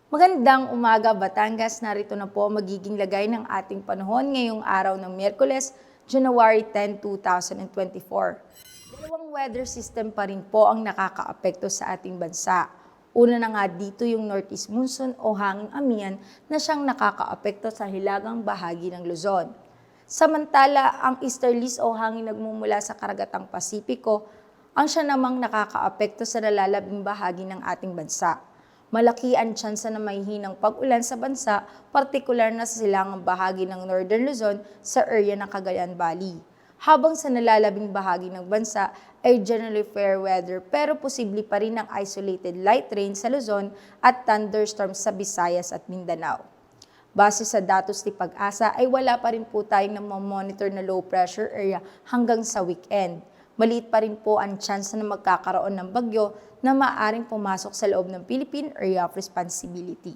Magandang umaga, Batangas. Narito na po magiging lagay ng ating panahon ngayong araw ng Miyerkules, January 10, 2024. Dalawang weather system pa rin po ang nakakaapekto sa ating bansa. Una na nga dito yung Northeast Monsoon o hanging amihan na siyang nakakaapekto sa hilagang bahagi ng Luzon. Samantala, ang easterlies o hangin nagmumula sa karagatang Pasipiko ang siya namang nakakaapekto sa nalalabing bahagi ng ating bansa. Malaki ang tsansa na may hinang pag-ulan sa bansa, partikular na sa silangang bahagi ng Northern Luzon sa area ng Cagayan Valley. Habang sa nalalabing bahagi ng bansa ay generally fair weather pero posible pa rin ang isolated light rain sa Luzon at thunderstorms sa Visayas at Mindanao. Base sa datos ni Pag-asa ay wala pa rin po tayong monitor na low pressure area hanggang sa weekend. Maliit pa rin po ang tsansa na magkakaroon ng bagyo na maaaring pumasok sa loob ng Philippine Area of Responsibility.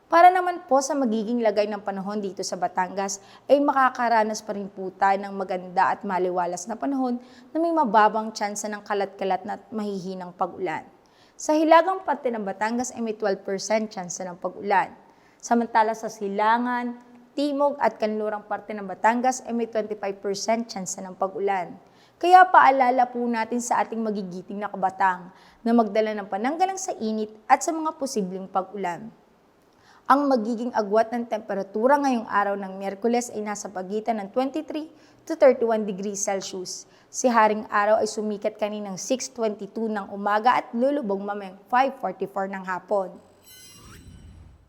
Para naman po sa magiging lagay ng panahon dito sa Batangas, ay makakaranas pa rin po tayo ng maganda at maliwalas na panahon na may mababang tsansa ng kalat-kalat na at mahihinang pag-ulan. Sa hilagang parte ng Batangas ay may 12% tsansa ng pag-ulan. Samantala sa silangan, timog at kanlurang parte ng Batangas ay may 25% tsansa ng pag-ulan. Kaya paalala po natin sa ating magigiting na kabatang na magdala ng pananggalang sa init at sa mga posibleng pag-ulan. Ang magiging agwat ng temperatura ngayong araw ng Miyerkules ay nasa pagitan ng 23 to 31 degrees Celsius. Si Haring Araw ay sumikat kaninang 6:22 ng umaga at lulubog mamayang 5:44 ng hapon.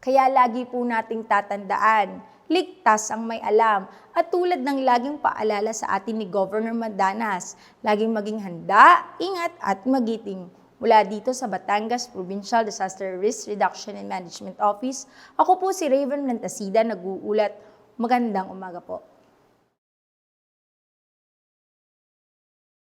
Kaya lagi po nating tatandaan, ligtas ang may alam. At tulad ng laging paalala sa atin ni Governor Mandanas, laging maging handa, ingat at magiting. Mula dito sa Batangas Provincial Disaster Risk Reduction and Management Office, ako po si Raven Lantasida, nag-uulat. Magandang umaga po.